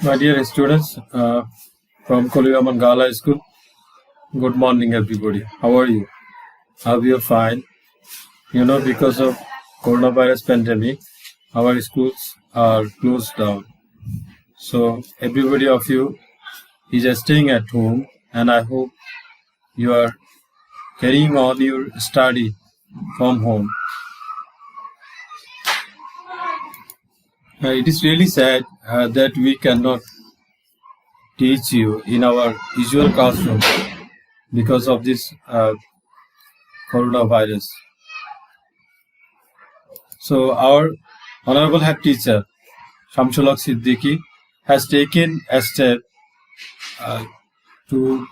My dear students from Kolya Mangala School, good morning everybody. How are you? Hope you're fine. Because of coronavirus pandemic, our schools are closed down. So everybody of you is staying at home, and I hope you are carrying on your study from home. It is really sad that we cannot teach you in our usual classroom because of this coronavirus. So our honorable head teacher, Shamsulak Siddiqui, has taken a step to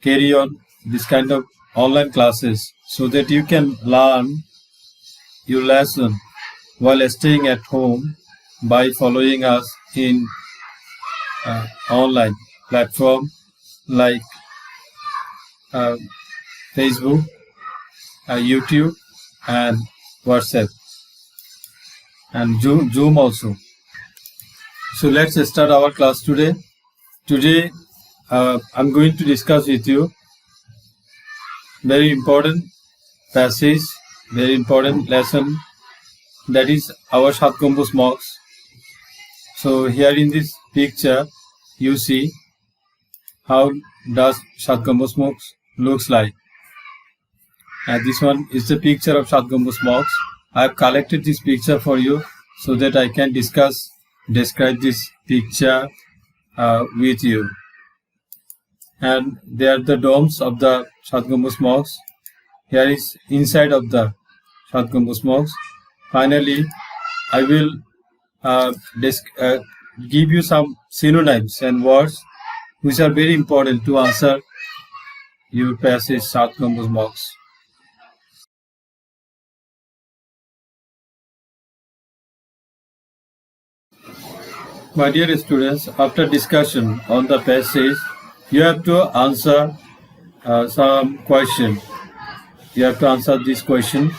carry on this kind of online classes so that you can learn your lesson while staying at home by following us in online platform like Facebook, YouTube, and WhatsApp, and Zoom also. So let's start our class today. Today, I'm going to discuss with you very important passage, very important lesson, that is our Shat Gambuz mosques. So here in this picture, you see how does Shat Gambuz mosques looks like. And this one is the picture of Shat Gambuz mosques. I have collected this picture for you so that I can describe this picture with you. And they are the domes of the Shat Gambuz mosques. Here is inside of the Shat Gambuz mosques. Finally, I will give you some synonyms and words which are very important to answer your passage Shat Gambuz mosques. My dear students, after discussion on the passage, you have to answer some question. You have to answer this question.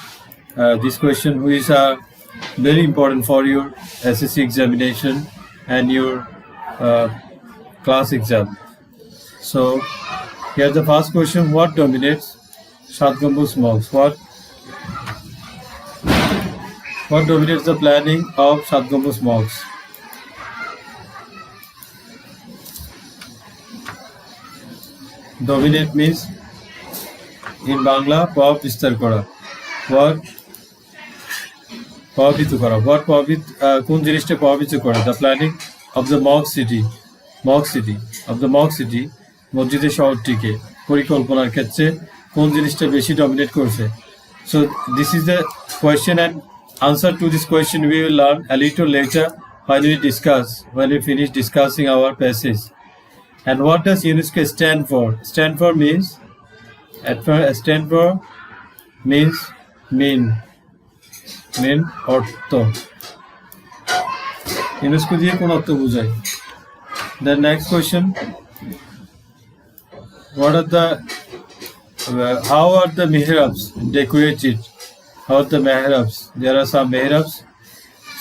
This question which are very important for your SSC examination and your class exam. So here's the first question: what dominates Shat Gambuz mosques? What dominates the planning of Shat Gambuz mosques? Dominate means in Bangla প্রভাব বিস্তার করা। প্রভাবিত করা। কোন জিনিসটা প্রভাবিত করে? The planning of the mosque city মসজিদের শহরটিকে পরিকল্পনার ক্ষেত্রে কোন জিনিসটা বেশি ডমিনেট করছে? So this is the question, and answer to this question we will learn a little later when we finish discussing our passage. And what does UNESCO stand for? Stand for means mean অর্থ। UNESCO দিয়ে কোন অর্থ বোঝায়? The next question: how are the mihrabs decorated? How are the mihrabs? There are some mihrabs.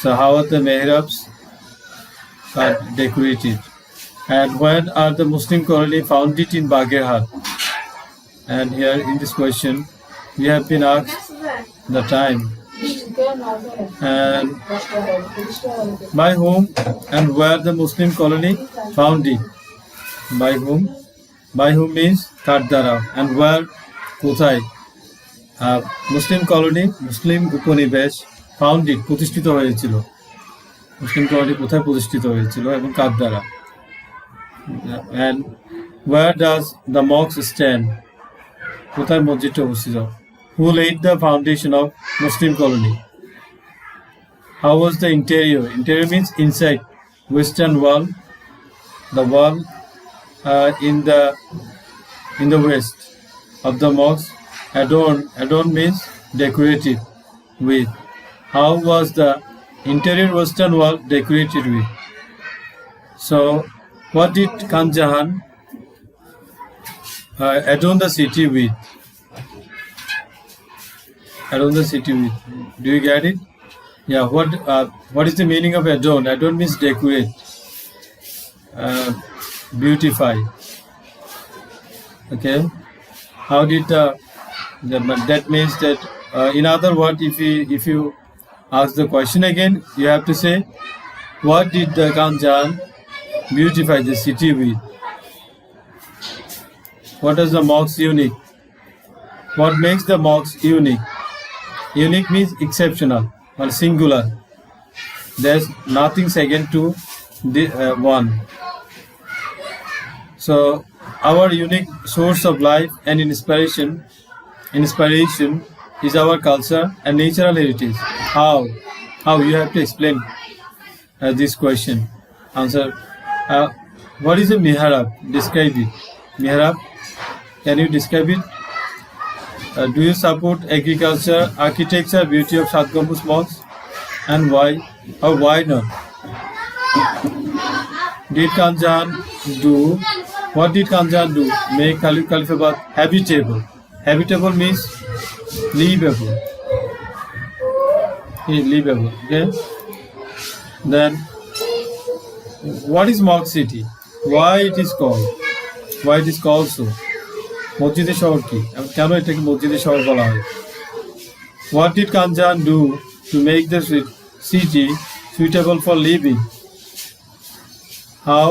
So how are the mihrabs are decorated? And when are the Muslim colony founded in Bagherhat? And here in this question, we have been asked the time and by whom and where the Muslim colony founded. By whom means কার দ্বারা, and where কোথায়। Muslim colony, মুসলিম উপনিবেশ founded প্রতিষ্ঠিত হয়েছিল। Muslim colony কোথায় প্রতিষ্ঠিত হয়েছিল এবং কার দ্বারা। And where does the mosque stand? কোথায় মসজিদটা অবস্থিত? Who laid the foundation of Muslim colony? How was the interior? Interior means inside, western wall, the wall in the west of the mosque adorned means decorated with. How was the interior western wall decorated with? So what did Khan Jahan adorn the city with? Do you get it? Yeah. What is the meaning of adorn? Adorn means decorate. beautify? Okay, how did that means that in other words, if you ask the question again, you have to say, what did the Kanjan beautify the city with? What is the mosque unique? What makes the mosque unique? Unique means exceptional or singular. There's nothing second to the one. So our unique source of life and inspiration is our culture and natural heritage. How? How you have to explain this question. Answer. What is a mihrab? Describe it. Mihrab. Can you describe it? Do you support agriculture, architecture, beauty of Sat Gambuz Mosque? And why? Or why not? Did Kanjan do? What did Kanjan do? Make Khalifabad habitable. Habitable means livable. Livable. Okay. Then, what is Mosque City? Why it is called? Why it is called so? মসজিদের শহর কি? কেন এটাকে মসজিদের শহর বলা হয়? What did Kanjan do to make the city suitable for living? How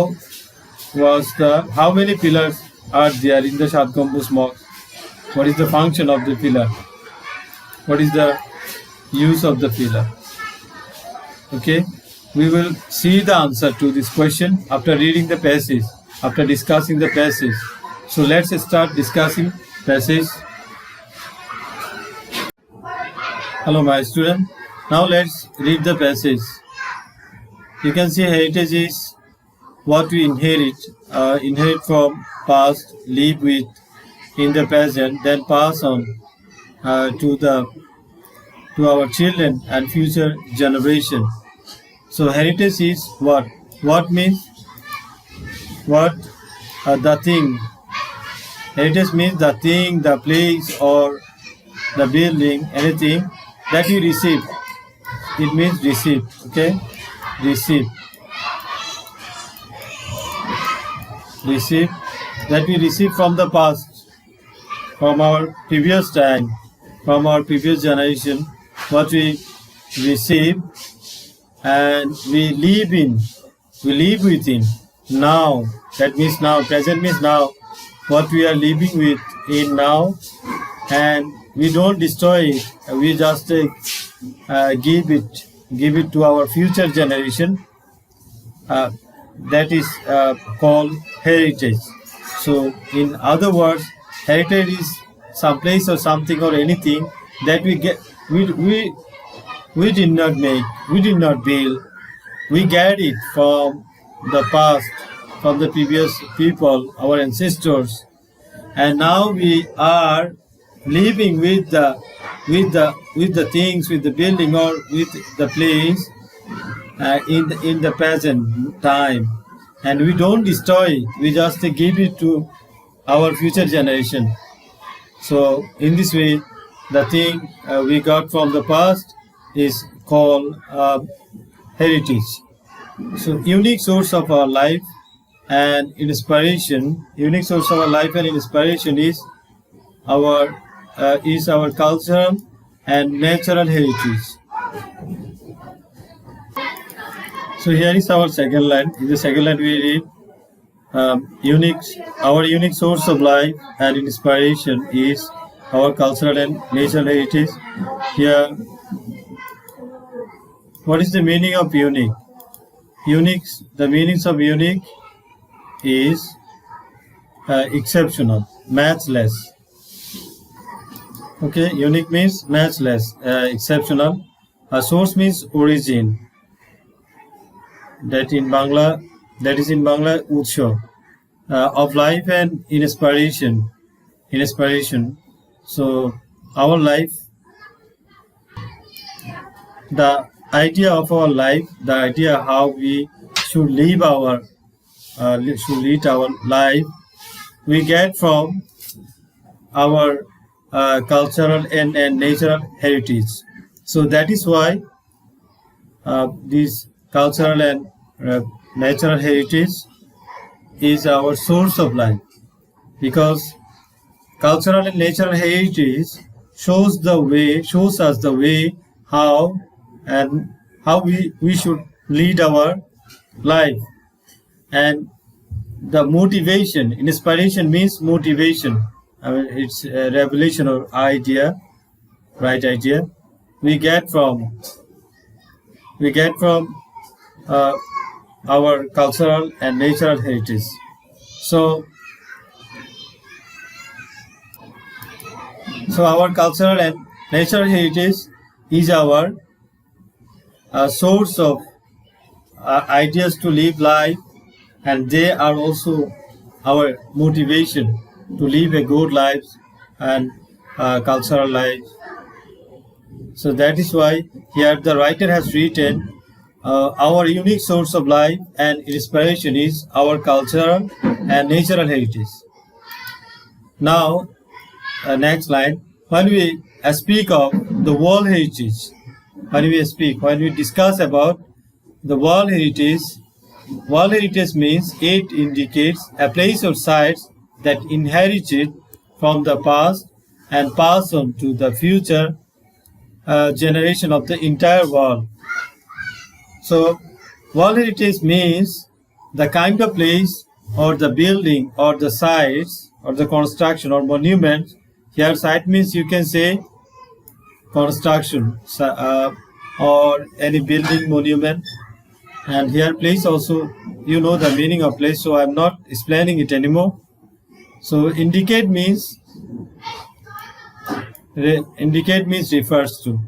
many pillars are there in the Sat Gambuz Mosque? What is the function of the pillar? What is the use of the pillar? Okay, we will see the answer to this question after reading the passage, after discussing the passage. So let's start discussing passage. Hello my student. Now let's read the passage. You can see heritage is what we inherit from past, live with in the present, then pass on to our children and future generation. So heritage is what? What means what? The thing. Heritage means the thing, the place, or the building, anything that you receive. It means receive. Okay, receive. Receive that we receive from the past, from our previous time, from our previous generation. What we receive and we live within now. That means now. Present means now. What we are living with in now, and we don't destroy it. We just give it to our future generation. That is called heritage. So, in other words, heritage is some place or something or anything that we get. We did not make. We did not build. We get it from the past, from the previous people, our ancestors, and now we are living with the things, with the building or with the place in the present time, and we don't destroy it. We just give it to our future generation. So in this way, the thing we got from the past is called heritage. So unique source of our life and inspiration, unique source of our life and inspiration is our cultural and natural heritage. So here is our second line. In the second line we read, our unique source of life and inspiration is our cultural and natural heritage. Here, what is the meaning of unique? The meanings of unique is exceptional, matchless. Okay, unique means matchless, exceptional. A source means origin. That is in Bangla utsho, of life and inspiration. So our life, the idea of our life, the idea how we should live our life, we get from our cultural and natural heritage. So that is why these cultural and natural heritage is our source of life, because cultural and natural heritage shows us the way how we should lead our life. And the motivation, inspiration means motivation. I mean, it's a revelation or idea, right idea. We get from uh, our cultural and natural heritage. So our cultural and natural heritage is our source of ideas to live life, and they are also our motivation to live a good life and cultural life. So that is why here the writer has written, our unique source of life and inspiration is our cultural and natural heritage. Now, next line. When we speak of the world heritage, when we discuss about the world heritage means it indicates a place or sites that inherited from the past and pass on to the future generation of the entire world. So, world heritage means the kind of place or the building or the sites or the construction or monument. Here, site means you can say construction or any building, monument. And here, place also, you know the meaning of place, so I'm not explaining it anymore. So, indicate means refers to.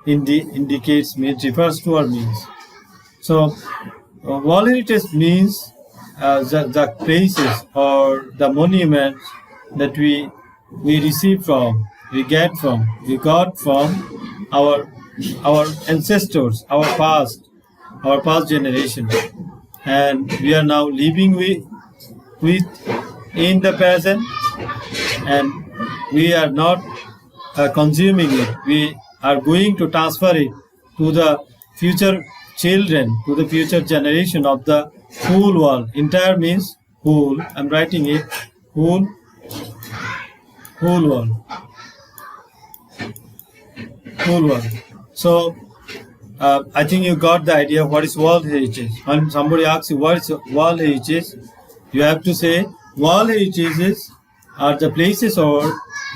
Indicates means refers to or means. So, world heritage means the places or the monuments that we receive from, we got from our ancestors, our past generation, and we are now living with in the present, and we are not consuming it. We are going to transfer it to the future children, to the future generation of the whole world. Entire means whole. I'm writing it whole world. Whole world. So I think you got the idea of what is world heritage. When somebody asks you what is world heritage, you have to say world heritages are the places or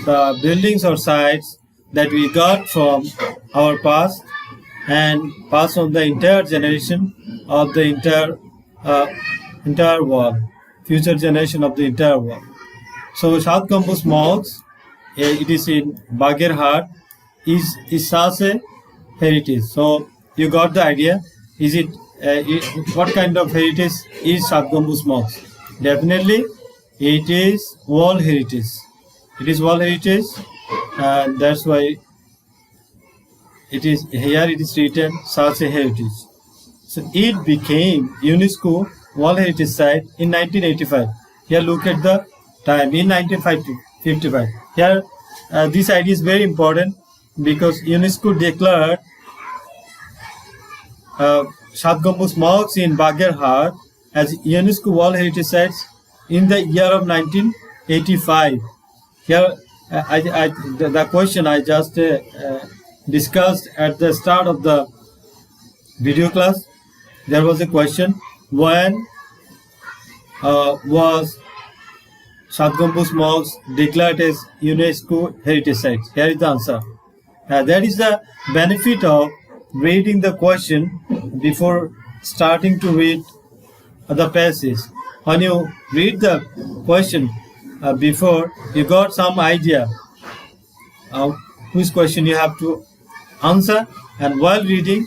the buildings or sites that we got from our past and pass on the entire generation of the entire world, future generation of the entire world. So South Campus Mosque, it is in Bagherhat, is such a heritage. So you got the idea. Is it what kind of heritage is South Campus Mosque? Definitely, it is world heritage. It is world heritage, and that's why it is here. It is written such a heritage. So it became UNESCO World Heritage Site in 1985. Here, look at the time in 1955. Here, this idea is very important because UNESCO declared South Campus Mosque in Bagherhat as UNESCO World Heritage Sites in the year of 1985. Here, the question I just discussed at the start of the video class, there was a question, when was South Campus Mosque declared as UNESCO Heritage Site? Here is the answer. That is the benefit of reading the question before starting to read the passage. When you read the question before, you got some idea of which question you have to answer, and while reading,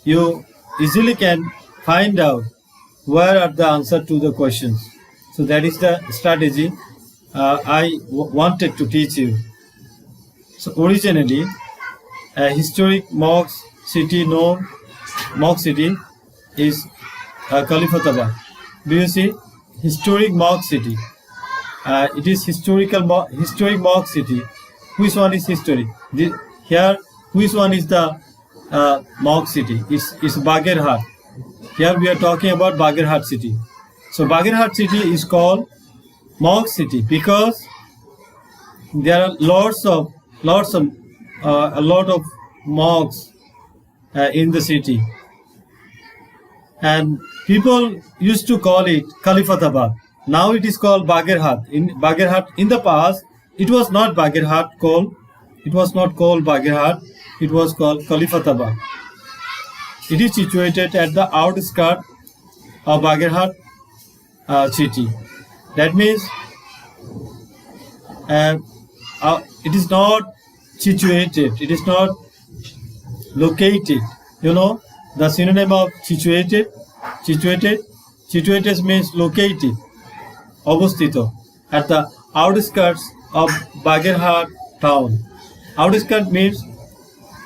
you easily can find out where are the answer to the questions. So that is the strategy I wanted to teach you. So originally, a historic mosque city is Kalifatabad. Do you see? Historic mosque city. It is historic mosque city. Which one is history? Here, which one is the mosque city? It's Bagherhat. Here we are talking about Bagherhat city. So Bagherhat city is called Monk city because there are a lot of monks in the city, and people used to call it Kalifatabad. Now it is called Bagherhat. In the past, it was not Bagherhat called. It was not called Bagherhat. It was called Kalifatabad. It is situated at the outskirts of Bagherhat city. That means it is not situated. It is not located. You know the synonym of situated. Situated means located. Obostito at the outskirts of Bagherhat town. Outskirts means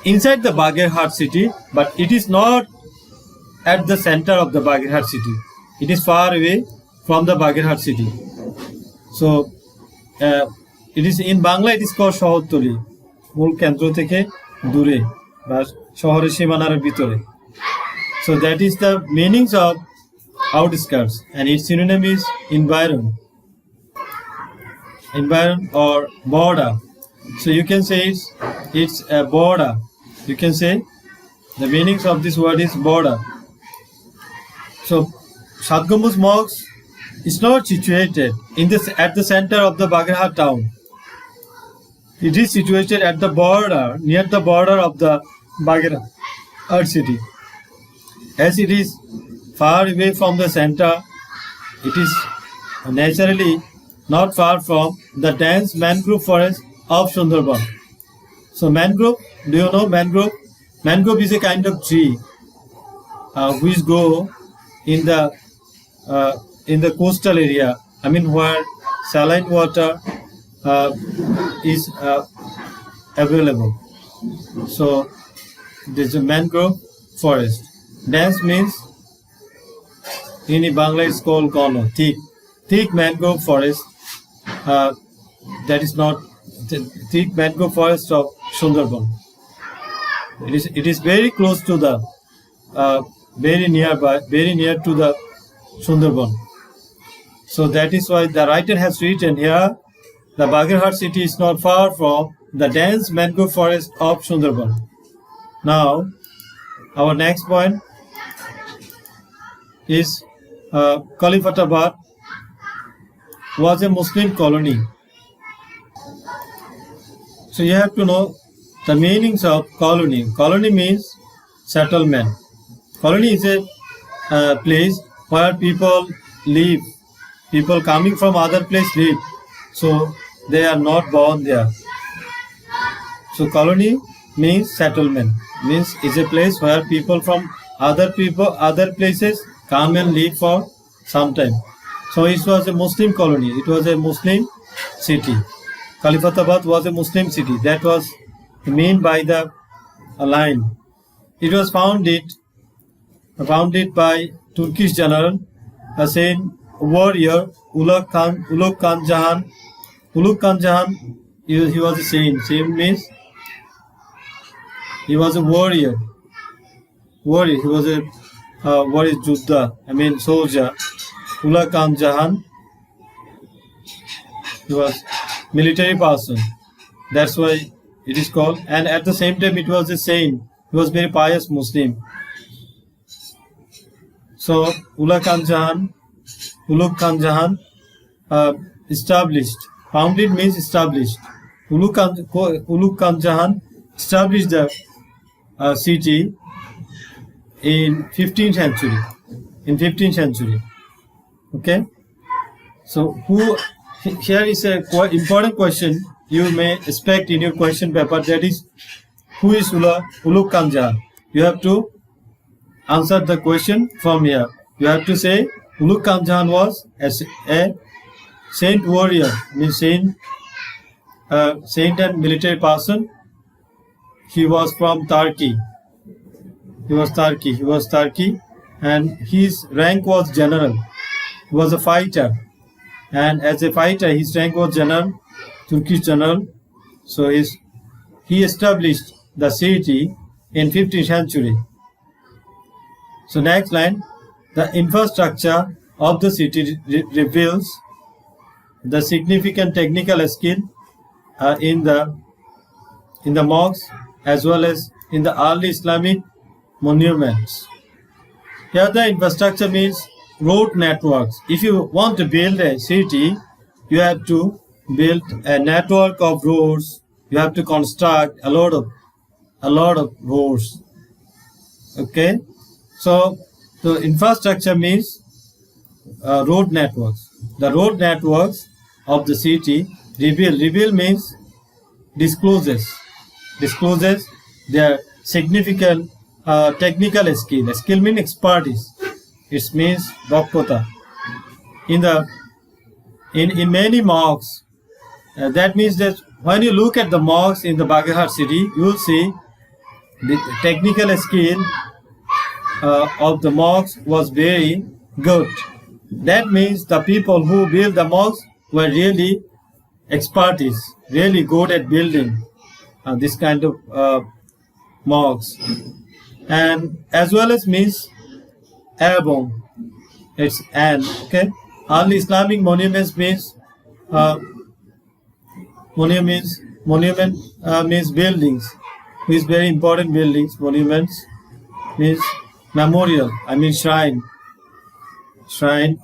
inside the Bagherhat city, but it is not at the center of the Bagherhat city. It is far away from the Bagherhat city. So it is in Bangla. It is called শহরতলি, মূল কেন্দ্র থেকে দূরে বা শহরের সীমানার ভিতরে. So that is the meanings of outskirts, and its synonym is environ or border. So you can say it's a border. You can say the meanings of this word is border. So Satgambuz Mosque is not situated at the center of the Bagherhat town. It is situated at the border, near the border of the Bagherhat city. As it is far away from the center, it is naturally not far from the dense mangrove forest of Sundarban. So mangrove, do you know mangrove? Mangrove is a kind of tree which grow in the coastal area. I mean where saline water is available. So there's a mangrove forest. Dense means in Bangla it's called Gono, thick mangrove forest. That is not the thick mangrove forest of Sundarban. It is very close to the very near to the Sundarban. So that is why the writer has written here, the Bagherhat city is not far from the dense mangrove forest of Sundarban. Now, our next point is Kalifatabad was a Muslim colony. So you have to know the meanings of colony. Colony means settlement. Colony is a place where people live. People coming from other place live. So they are not born there. So colony means settlement. Means it's a place where people from other places come and live for some time. So it was a Muslim colony. It was a Muslim city. Kalifatabad was a Muslim city. That was meant by the line. It was founded by Turkish general, a saint warrior, Ulugh Khan Jahan. Ulugh Khan Jahan, he was a saint. Saint means he was a warrior. He was a warrior Juddha. I mean soldier. Ulugh Khan Jahan. He was military person. That's why it is called. And at the same time, it was a saint. He was very pious Muslim. So Ulugh Khan Jahan established. Founded means established. Ulugh Khan Jahan established the city in 15th century. Okay. So here is a important question you may expect in your question paper. That is, who is Ulugh Khan Jahan? You have to answer the question from here. You have to say Ulugh Khan Jahan was a saint warrior, means saint and military person. He was from Turkey. He was Turkey, and his rank was general. He was a fighter, and as a fighter, his rank was general, Turkish general. So he established the city in 15th century. So next line, the infrastructure of the city reveals the significant technical skill in the mosques as well as in the early Islamic monuments. Here the infrastructure means road networks. If you want to build a city, you have to build a network of roads. You have to construct a lot of roads. Okay, so the infrastructure means road networks. The road networks of the city reveal means discloses their significant technical skill. Skill means expertise. It means dokkhota. In many mosques, that means that when you look at the mosques in the Baghahat city, you will see the technical skill of the mosques was very good. That means the people who built the mosques were really expertise, really good at building this kind of mosques. And as well as means album, it's an, okay. Early Islamic monuments means monument means buildings, means very important buildings. Monuments means memorial, I mean shrine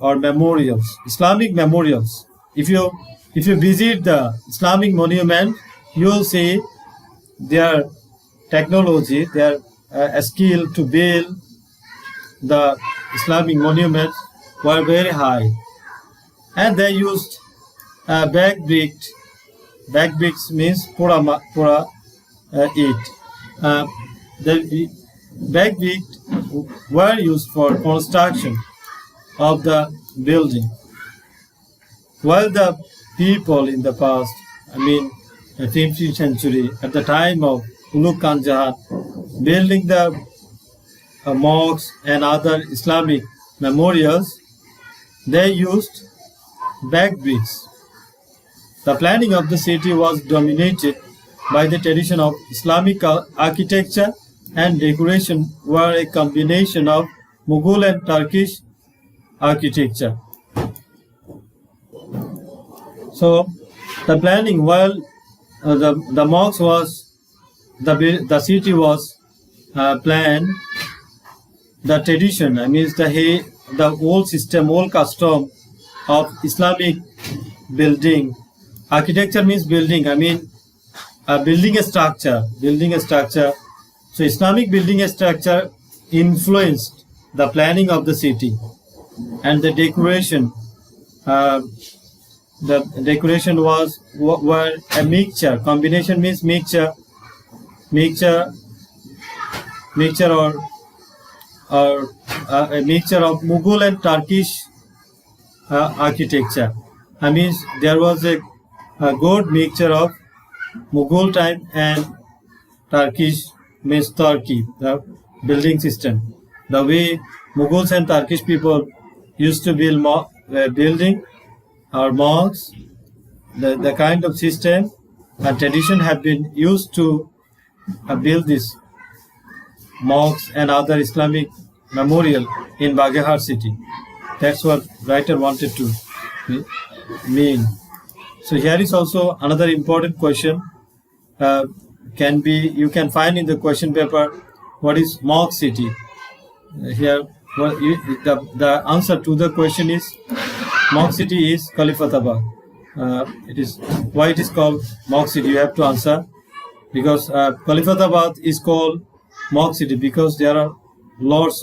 or memorials, Islamic memorials. If you visit the Islamic monument, you will see their technology, their skill to build the Islamic monuments were very high, and they used back bricks. Back bricks means pura it. The back bricks were used for construction of the building. While the people in the past, I mean, the 15th century, at the time of Ulugh Khan Jahan, building the mosques and other Islamic memorials, they used back bricks. The planning of the city was dominated by the tradition of Islamic architecture, and decoration were a combination of Mughal and Turkish architecture. So the planning, while the mosque was, the city was planned, the tradition, I mean the old system, old custom of Islamic building. Architecture means building, I mean building a structure. So Islamic building a structure influenced the planning of the city, and the decoration. The decoration were a mixture. Combination means mixture or a mixture of Mughal and Turkish architecture. I mean, there was a good mixture of Mughal time and Turkish, means Turkey, the building system. The way Mughals and Turkish people used to build building or mosques, the kind of system and tradition have been used to build this mosques and other Islamic memorial in Baghahat city. That's what writer wanted to mean. So here is also another important question. You can find in the question paper, what is mosque city? Here, the answer to the question is mosque city is Khalifatabad. Why it is called mosque city. You have to answer, because Khalifatabad is called mosque city because there are almost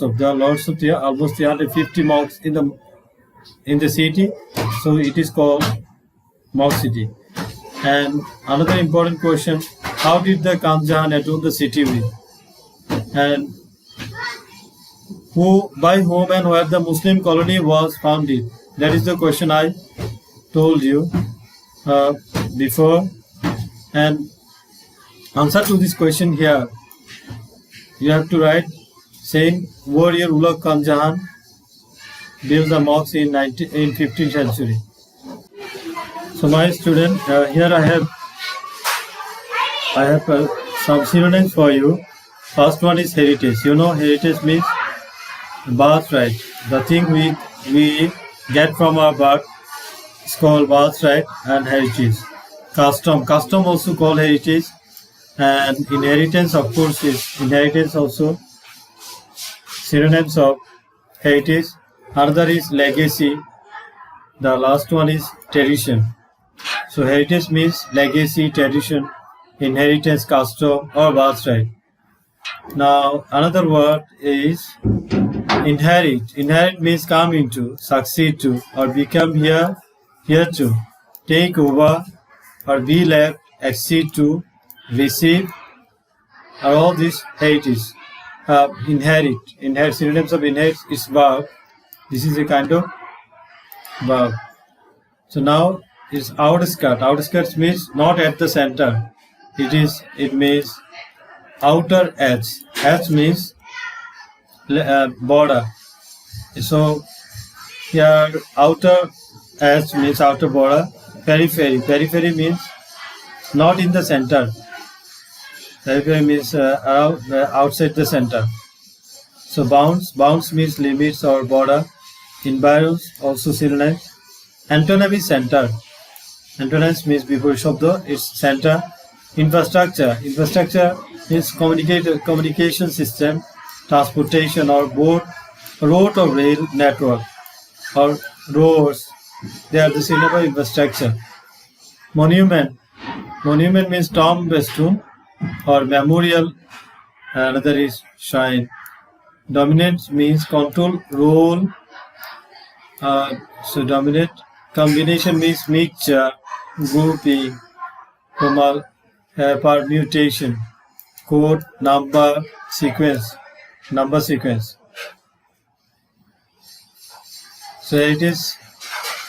350 mosques in the city, so it is called mosque city. And another important question: how did the Khan Jahan adorn the city with? And by whom and where the Muslim colony was founded? That is the question I told you before. And answer to this question here, you have to write, saying warrior Ulugh Khan Jahan built the mosque in 15th century. So my student, here I have some synonyms for you. First one is heritage. You know, heritage means birthright, the thing we get from our birth is called birthright and heritage. Custom also called heritage, and inheritance of course is inheritance also. Synonyms of heritage. Another is legacy. The last one is tradition. So heritage means legacy, tradition, inheritance, custom, or birthright. Now another word is inherit. Inherit means come into, succeed to, or become here to, take over, or be left, accede to, receive, are all these heritage. Inherit. Synonyms of inherit is verb. This is a kind of verb. So now is outskirt. Outskirts means not at the center. It means outer edge. Edge means border. So here outer edge means outer border. Periphery. Periphery means not in the center. Periphery means outside the center. So bounds. Bounds means limits or border. Environs also synonyms. Antonym is center. Antonyms means before shabda, it's center. Infrastructure. Infrastructure means communication system, transportation or road or rail network or roads. They are the synonym of infrastructure. Monument. Monument means tombstone or memorial. Another is shrine. Dominant means control, role. So dominate. Combination means mixture, grouping, permutation, code, number sequence. So it is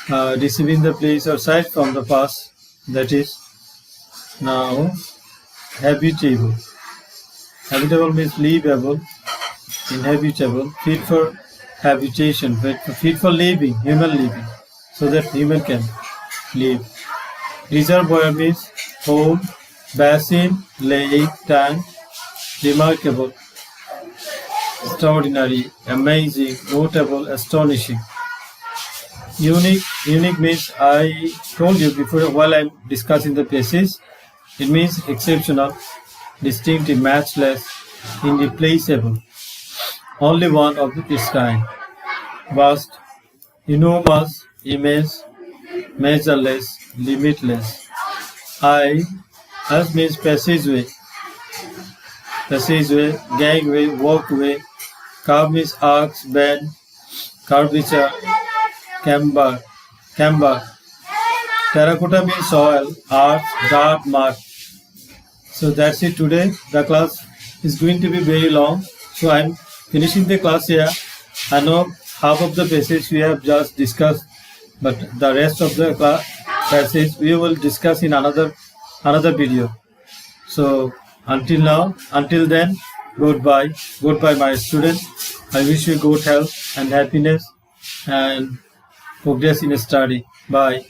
receiving the place or sight from the past. That is now habitable. Habitable means livable, inhabitable, fit for habitation, fit for living, human living, so that human can live. Reservoir means home, basin, lake, tank. Remarkable, extraordinary, amazing, notable, astonishing. Unique means, I told you before while I'm discussing the places, it means exceptional, distinctive, matchless, irreplaceable, only one of its kind. Vast, enormous, immense, measureless, limitless. As means passageway, gangway, walkway. Curve means arcs, bend, curvature, camber. Terracotta means soil, earth, dirt, mud. So that's it today. The class is going to be very long, so I'm finishing the class here. I know half of the passage we have just discussed, but the rest of the passage we will discuss in another video. So until then, goodbye my students. I wish you good health and happiness and progress in study. Bye.